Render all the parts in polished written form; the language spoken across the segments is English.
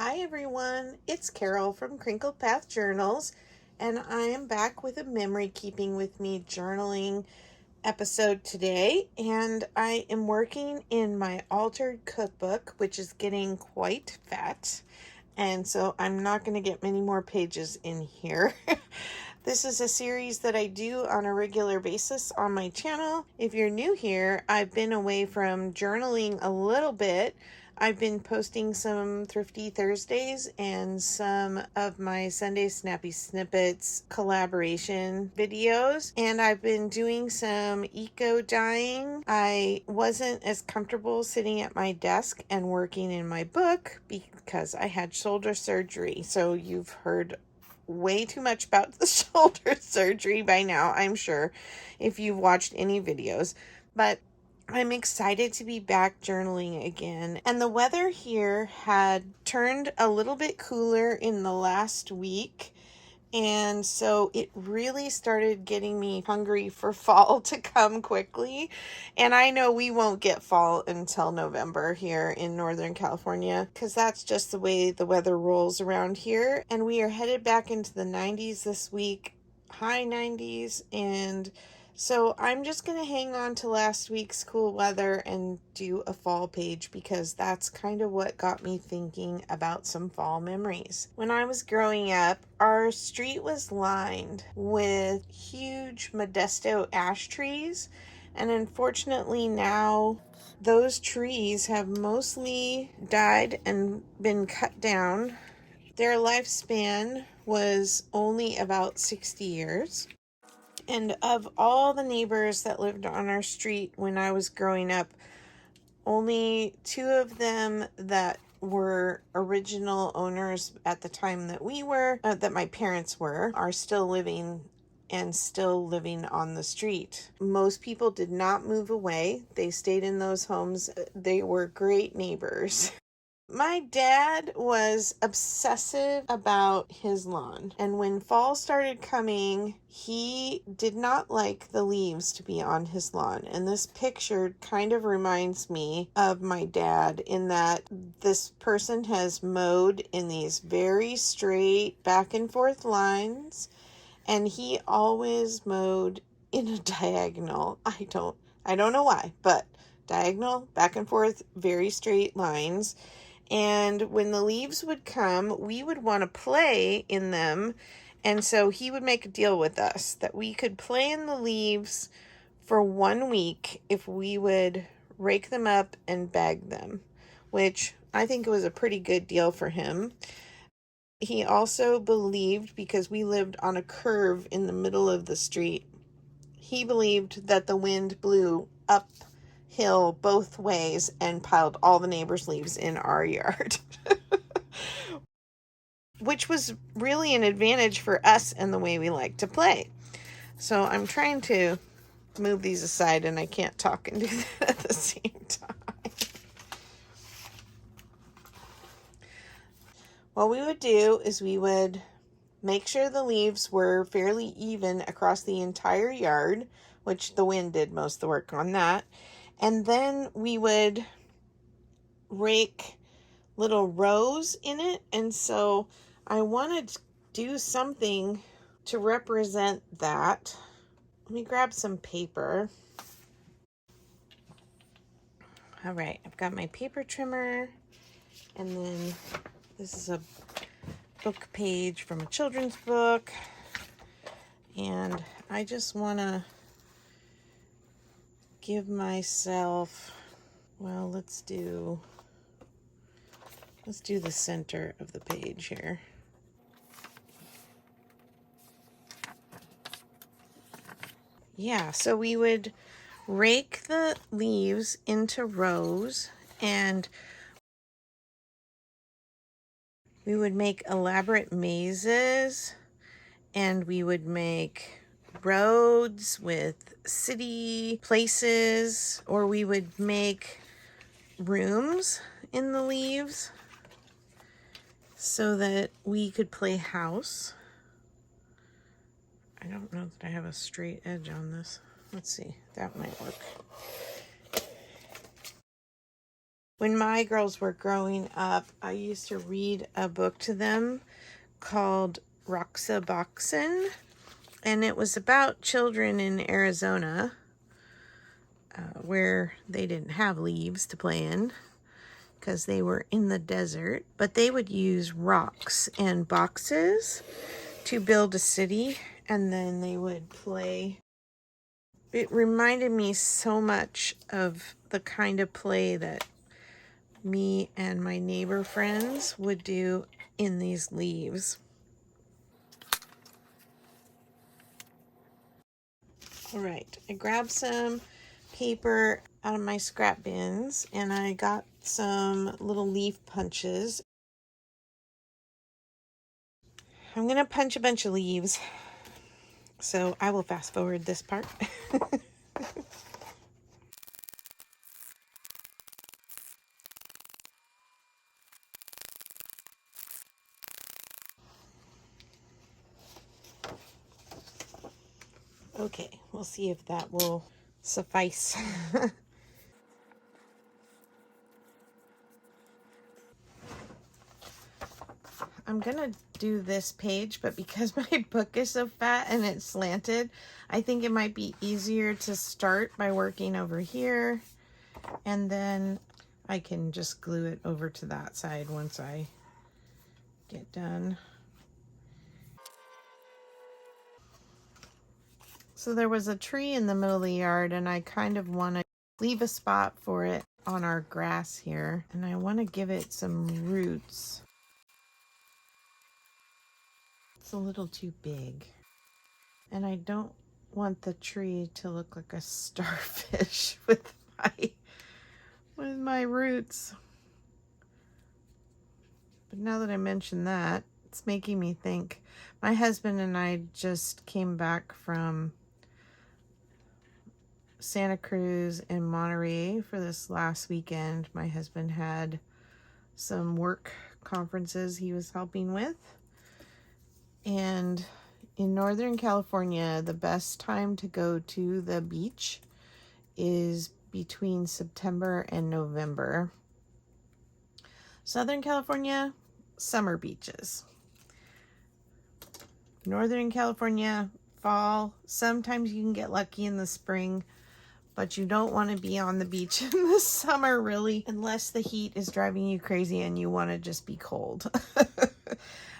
Hi everyone, it's Carol from Crinkled Path Journals, and I am back with a memory keeping with me journaling episode today. And I am working in my altered cookbook, which is getting quite fat, and so I'm not going to get many more pages in here. This is a series that I do on a regular basis on my channel. If you're new here, I've been away from journaling a little bit. I've been posting some Thrifty Thursdays and some of my Sunday Snappy Snippets collaboration videos, and I've been doing some eco dyeing. I wasn't as comfortable sitting at my desk and working in my book because I had shoulder surgery. So you've heard way too much about the shoulder surgery by now, I'm sure, if you've watched any videos. But I'm excited to be back journaling again. And the weather here had turned a little bit cooler in the last week. And so it really started getting me hungry for fall to come quickly. And I know we won't get fall until November here in Northern California, because that's just the way the weather rolls around here. And we are headed back into the 90s this week, high 90s. And so I'm just going to hang on to last week's cool weather and do a fall page, because that's kind of what got me thinking about some fall memories. When I was growing up, our street was lined with huge Modesto ash trees, and unfortunately now those trees have mostly died and been cut down. Their lifespan was only about 60 years. And of all the neighbors that lived on our street when I was growing up, only two of them that were original owners at the time that that my parents were, are still living and still living on the street. Most people did not move away. They stayed in those homes. They were great neighbors. My dad was obsessive about his lawn, and when fall started coming, he did not like the leaves to be on his lawn. And this picture kind of reminds me of my dad, in that this person has mowed in these very straight back and forth lines, and he always mowed in a diagonal. I don't know why, but diagonal, back and forth, very straight lines. And when the leaves would come, we would want to play in them. And so he would make a deal with us that we could play in the leaves for 1 week if we would rake them up and bag them, which I think was a pretty good deal for him. He also believed, because we lived on a curve in the middle of the street, he believed that the wind blew uphill both ways and piled all the neighbors' leaves in our yard. Which was really an advantage for us and the way we like to play. So I'm trying to move these aside, and I can't talk and do that at the same time. What we would do is we would make sure the leaves were fairly even across the entire yard, which the wind did most of the work on that. And then we would rake little rows in it. And so I wanted to do something to represent that. Let me grab some paper. All right, I've got my paper trimmer, and then this is a book page from a children's book, and I just want to give myself, well, let's do the center of the page here. Yeah, so we would rake the leaves into rows, and we would make elaborate mazes, and we would make roads with city places, or we would make rooms in the leaves so that we could play house. I don't know that I have a straight edge on this. Let's see, that might work. When my girls were growing up, I used to read a book to them called Roxaboxen, and it was about children in Arizona where they didn't have leaves to play in because they were in the desert, but they would use rocks and boxes to build a city, and then they would play. It reminded me so much of the kind of play that me and my neighbor friends would do in these leaves. All right, I grabbed some paper out of my scrap bins and I got some little leaf punches. I'm gonna punch a bunch of leaves, so I will fast forward this part. Okay, we'll see if that will suffice. I'm gonna do this page, but because my book is so fat and it's slanted, I think it might be easier to start by working over here, and then I can just glue it over to that side once I get done. So there was a tree in the middle of the yard, and I kind of want to leave a spot for it on our grass here, and I want to give it some roots. It's a little too big, and I don't want the tree to look like a starfish with my roots. But now that I mention that, it's making me think. My husband and I just came back from Santa Cruz and Monterey for this last weekend. My husband had some work conferences he was helping with. And in Northern California, the best time to go to the beach is between September and November. Southern California, summer beaches. Northern California, fall. Sometimes you can get lucky in the spring, but you don't want to be on the beach in the summer, really, unless the heat is driving you crazy and you want to just be cold.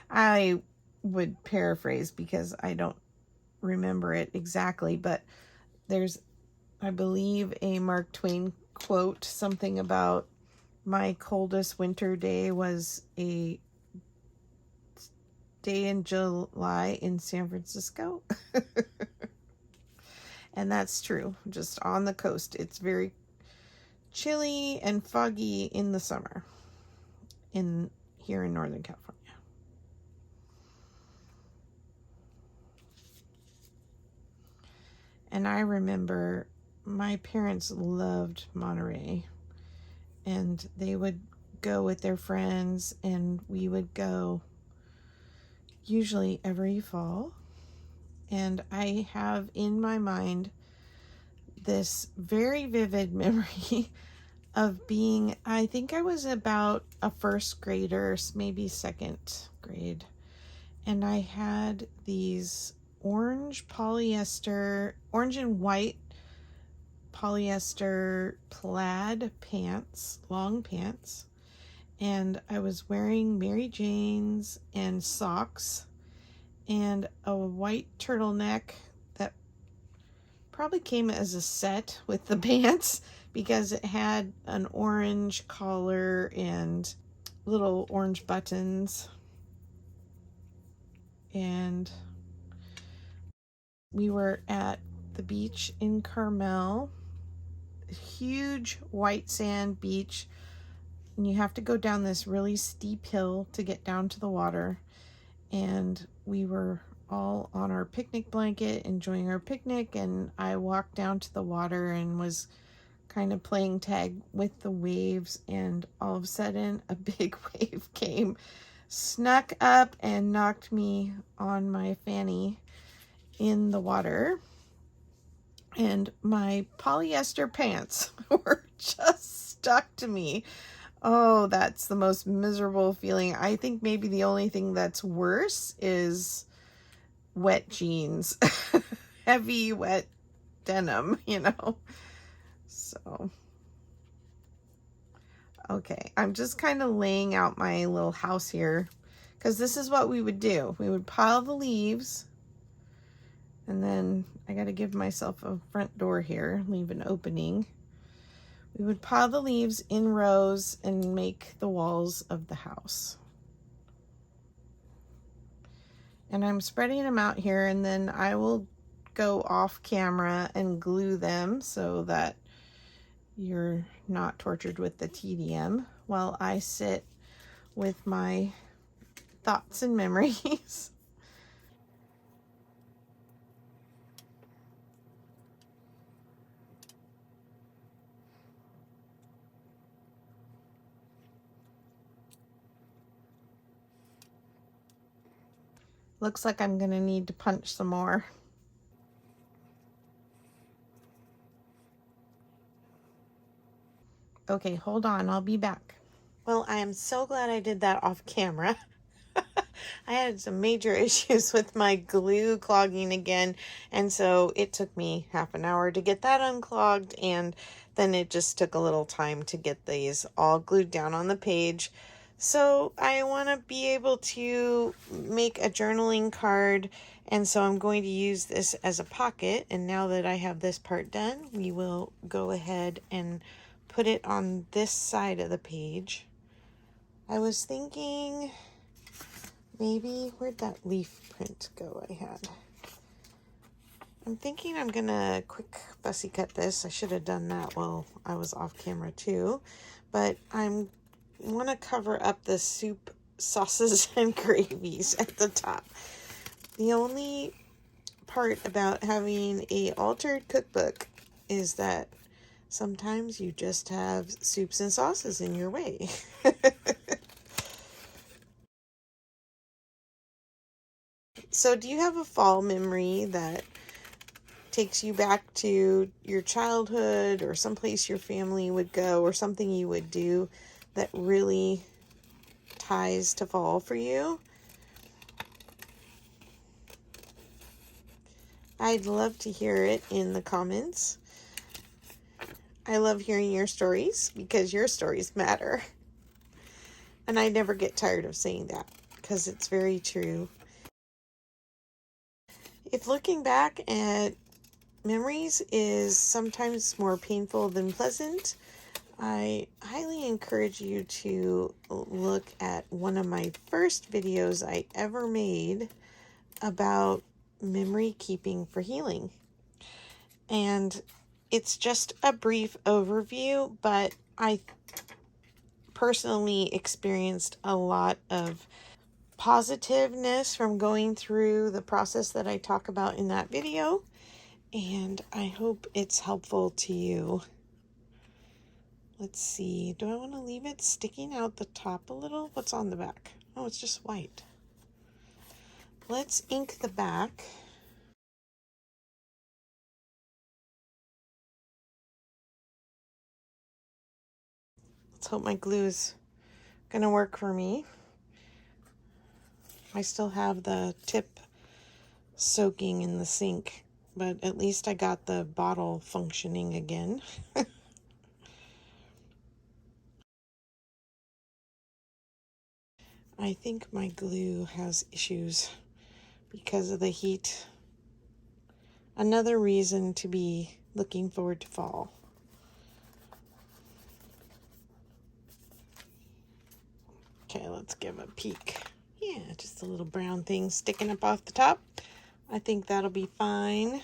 I would paraphrase because I don't remember it exactly, but there's, I believe, a Mark Twain quote, something about my coldest winter day was a day in July in San Francisco. And that's true. Just on the coast, it's very chilly and foggy in the summer here in Northern California. And I remember my parents loved Monterey, and they would go with their friends, and we would go usually every fall. And I have in my mind this very vivid memory of being, I think I was about a first grader, maybe second grade. And I had these orange and white polyester plaid pants, long pants. And I was wearing Mary Janes and socks and a white turtleneck that probably came as a set with the pants because it had an orange collar and little orange buttons. And we were at the beach in Carmel, a huge white sand beach, and you have to go down this really steep hill to get down to the water. And we were all on our picnic blanket enjoying our picnic, and I walked down to the water and was kind of playing tag with the waves, and all of a sudden a big wave came, snuck up and knocked me on my fanny in the water, and my polyester pants were just stuck to me. Oh, that's the most miserable feeling. I think maybe the only thing that's worse is wet jeans. Heavy, wet denim, you know. So, okay, I'm just kind of laying out my little house here because this is what we would do. We would pile the leaves, and then I got to give myself a front door here, leave an opening. We would pile the leaves in rows and make the walls of the house. And I'm spreading them out here, and then I will go off camera and glue them so that you're not tortured with the tedium while I sit with my thoughts and memories. Looks like I'm gonna need to punch some more. Okay, hold on, I'll be back. Well, I am so glad I did that off camera. I had some major issues with my glue clogging again, and so it took me half an hour to get that unclogged, and then it just took a little time to get these all glued down on the page. So I want to be able to make a journaling card, and so I'm going to use this as a pocket. And now that I have this part done, we will go ahead and put it on this side of the page. I was thinking maybe, where'd that leaf print go I had? I'm thinking I'm gonna quick fussy cut this. I should have done that while I was off camera too. But I want to cover up the soup, sauces, and gravies at the top. The only part about having a altered cookbook is that sometimes you just have soups and sauces in your way. So do you have a fall memory that takes you back to your childhood or someplace your family would go or something you would do that really ties to fall for you? I'd love to hear it in the comments. I love hearing your stories because your stories matter. And I never get tired of saying that because it's very true. If looking back at memories is sometimes more painful than pleasant, I highly encourage you to look at one of my first videos I ever made about memory keeping for healing. And it's just a brief overview, but I personally experienced a lot of positiveness from going through the process that I talk about in that video. And I hope it's helpful to you. Let's see. Do I want to leave it sticking out the top a little? What's on the back? Oh, it's just white. Let's ink the back. Let's hope my glue is going to work for me. I still have the tip soaking in the sink, but at least I got the bottle functioning again. I think my glue has issues because of the heat. Another reason to be looking forward to fall. Okay, let's give a peek. Yeah, just a little brown thing sticking up off the top. I think that'll be fine.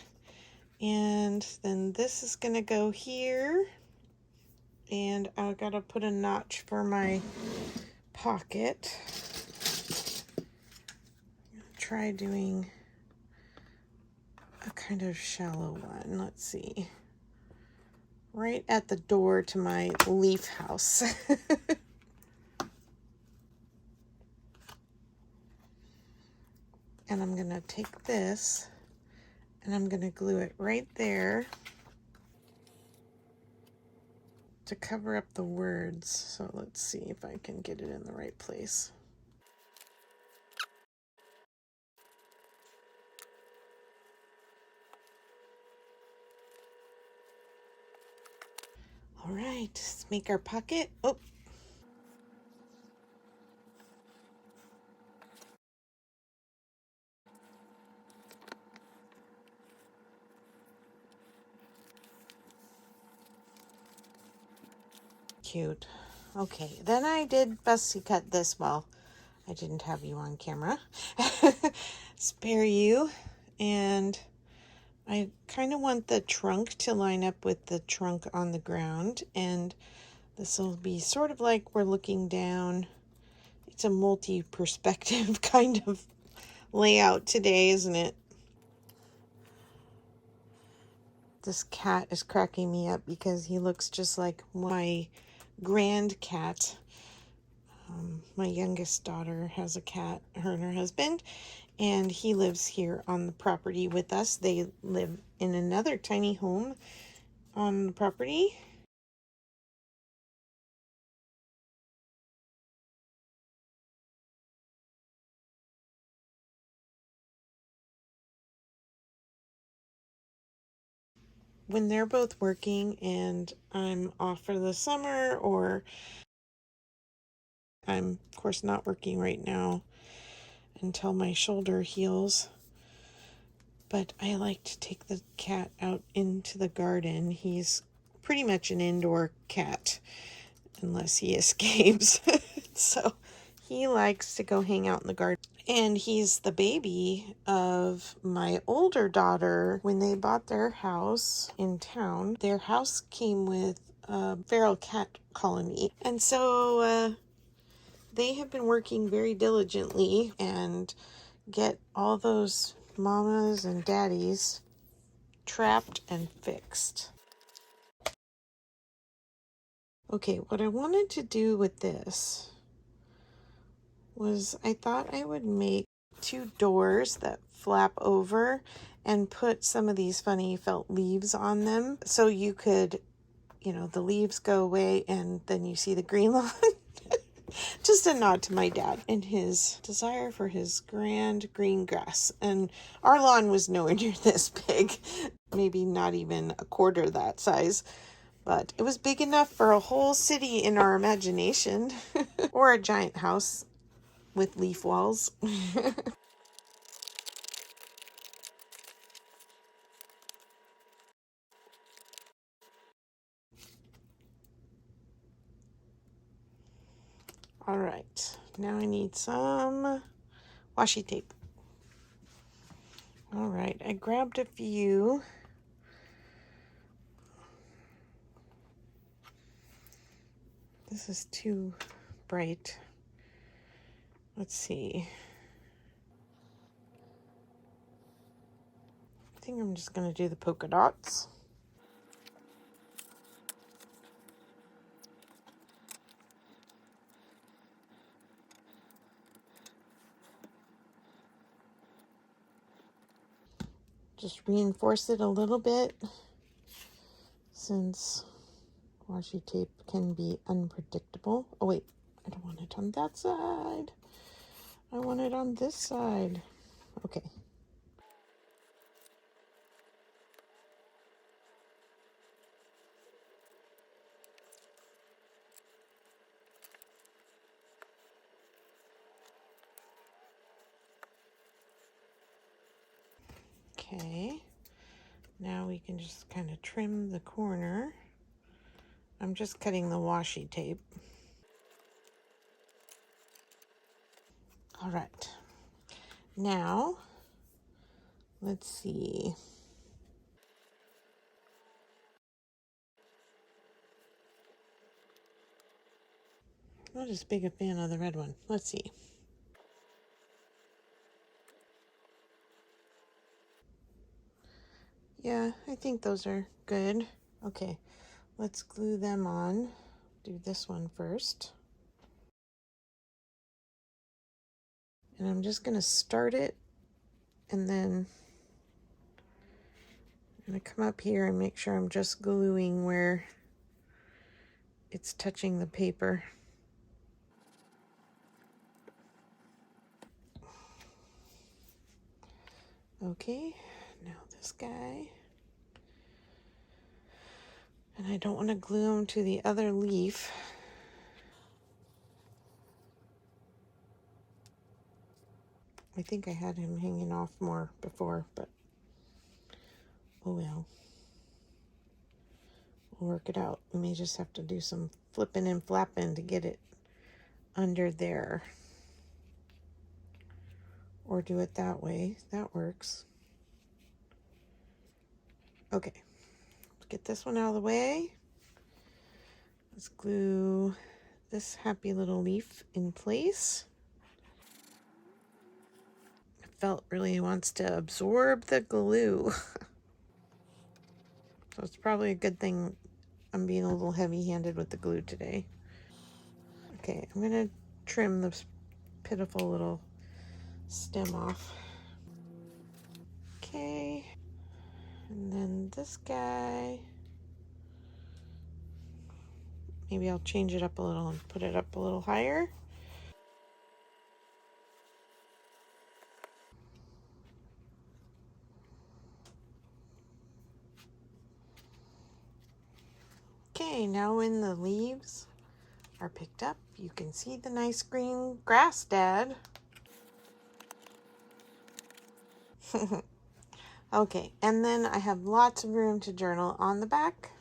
And then this is gonna go here. And I gotta put a notch for my pocket. Try doing a kind of shallow one. Let's see. Right at the door to my leaf house. And I'm gonna take this and I'm gonna glue it right there to cover up the words. So let's see if I can get it in the right place. All right, let's make our pocket. Oh. Cute. Okay, then I did fussy cut this. Well, I didn't have you on camera. Spare you. And I kind of want the trunk to line up with the trunk on the ground. And this will be sort of like we're looking down. It's a multi-perspective kind of layout today, isn't it? This cat is cracking me up because he looks just like my grand cat. My youngest daughter has a cat, her and her husband, and he lives here on the property with us. They live in another tiny home on the property. When they're both working and I'm off for the summer, or I'm, of course, not working right now until my shoulder heals. But I like to take the cat out into the garden. He's pretty much an indoor cat unless he escapes. So he likes to go hang out in the garden. And he's the baby of my older daughter. When they bought their house in town, their house came with a feral cat colony. And so they have been working very diligently and get all those mamas and daddies trapped and fixed. Okay, what I wanted to do with this was I thought I would make 2 doors that flap over and put some of these funny felt leaves on them. So you could, the leaves go away and then you see the green lawn. Just a nod to my dad and his desire for his grand green grass. And our lawn was nowhere near this big, maybe not even a quarter that size. But it was big enough for a whole city in our imagination, or a giant house with leaf walls. All right, now I need some washi tape. All right, I grabbed a few. This is too bright. Let's see. I think I'm just going to do the polka dots. Just reinforce it a little bit, since washi tape can be unpredictable. Oh wait, I don't want it on that side. I want it on this side. Okay. Okay. Now we can just kind of trim the corner. I'm just cutting the washi tape. All right. Now, let's see. I'm not as big a fan of the red one. Let's see. Yeah, I think those are good. Okay, let's glue them on. Do this one first. And I'm just going to start it, and then I'm going to come up here and make sure I'm just gluing where it's touching the paper. Okay, now this guy. And I don't want to glue him to the other leaf. I think I had him hanging off more before, but oh well. We'll work it out. We may just have to do some flipping and flapping to get it under there. Or do it that way. That works. Okay. Let's get this one out of the way. Let's glue this happy little leaf in place. Felt really wants to absorb the glue. So it's probably a good thing I'm being a little heavy-handed with the glue today. Okay, I'm gonna trim this pitiful little stem off. Okay, and then this guy, maybe I'll change it up a little and put it up a little higher. Okay, now when the leaves are picked up, you can see the nice green grass, Dad. Okay, and then I have lots of room to journal on the back.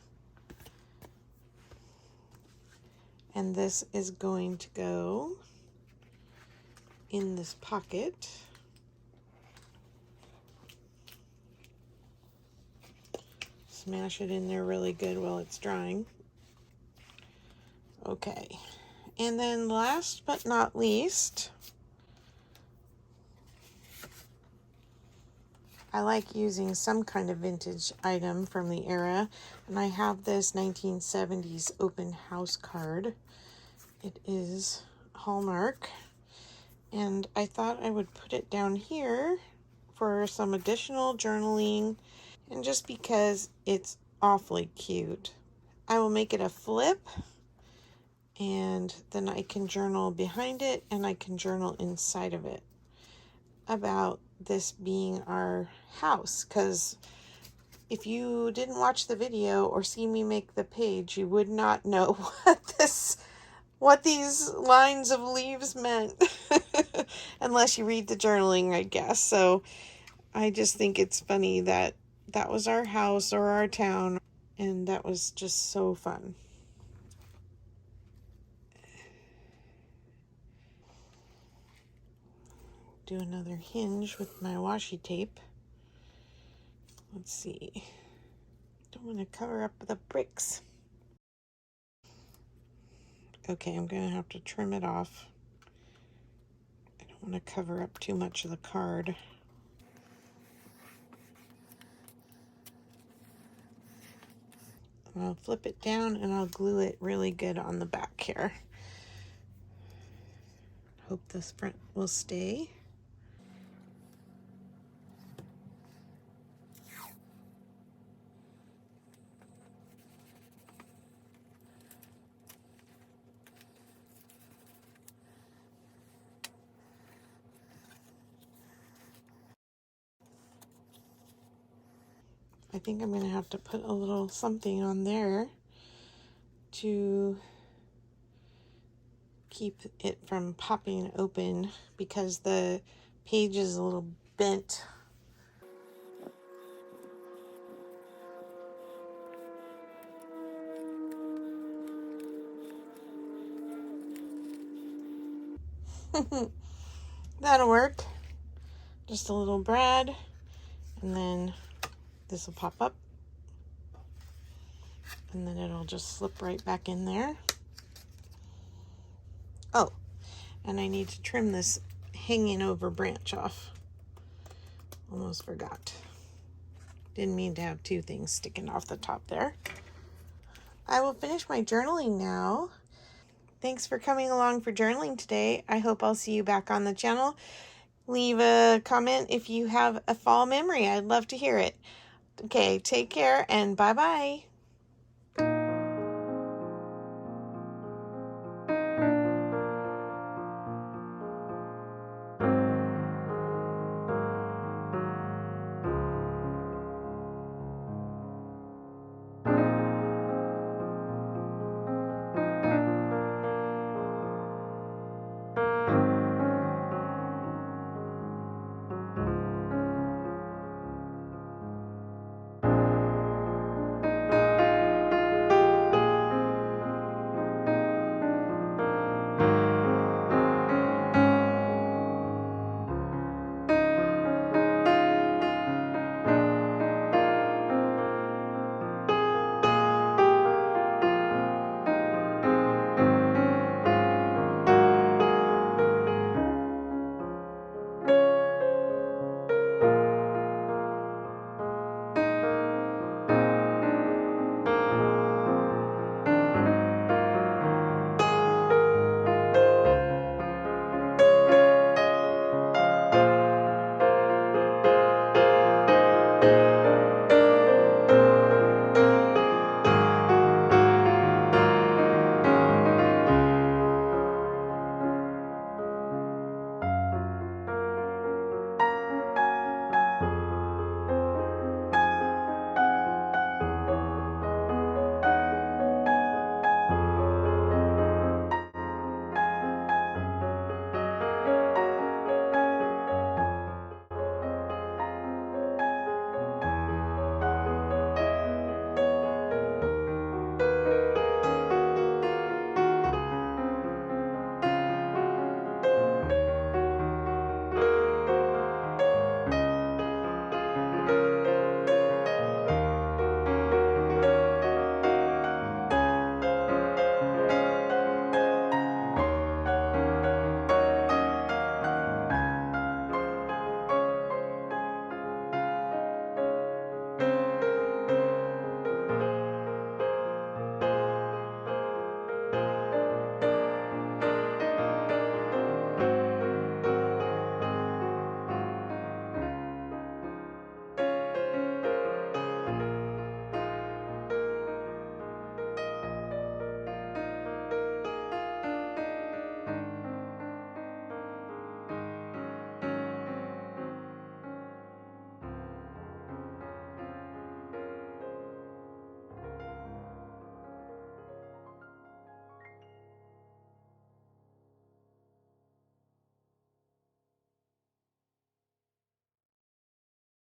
And this is going to go in this pocket. Smash it in there really good while it's drying. Okay, and then last but not least, I like using some kind of vintage item from the era, and I have this 1970s open house card. It is Hallmark, and I thought I would put it down here for some additional journaling, and just because it's awfully cute. I will make it a flip, and then I can journal behind it, and I can journal inside of it about this being our house, because if you didn't watch the video or see me make the page, you would not know what these lines of leaves meant unless you read the journaling, I guess. So I just think it's funny that that was our house or our town, and that was just so fun. Do another hinge with my washi tape. Let's see. Don't want to cover up the bricks. Okay, I'm going to have to trim it off. I don't want to cover up too much of the card. I'll flip it down and I'll glue it really good on the back here. Hope this print will stay. I think I'm going to have to put a little something on there to keep it from popping open because the page is a little bent. That'll work. Just a little brad, and then this will pop up, and then it'll just slip right back in there. Oh, and I need to trim this hanging over branch off. Almost forgot. Didn't mean to have two things sticking off the top there. I will finish my journaling now. Thanks for coming along for journaling today. I hope I'll see you back on the channel. Leave a comment if you have a fall memory. I'd love to hear it. Okay, take care and bye-bye.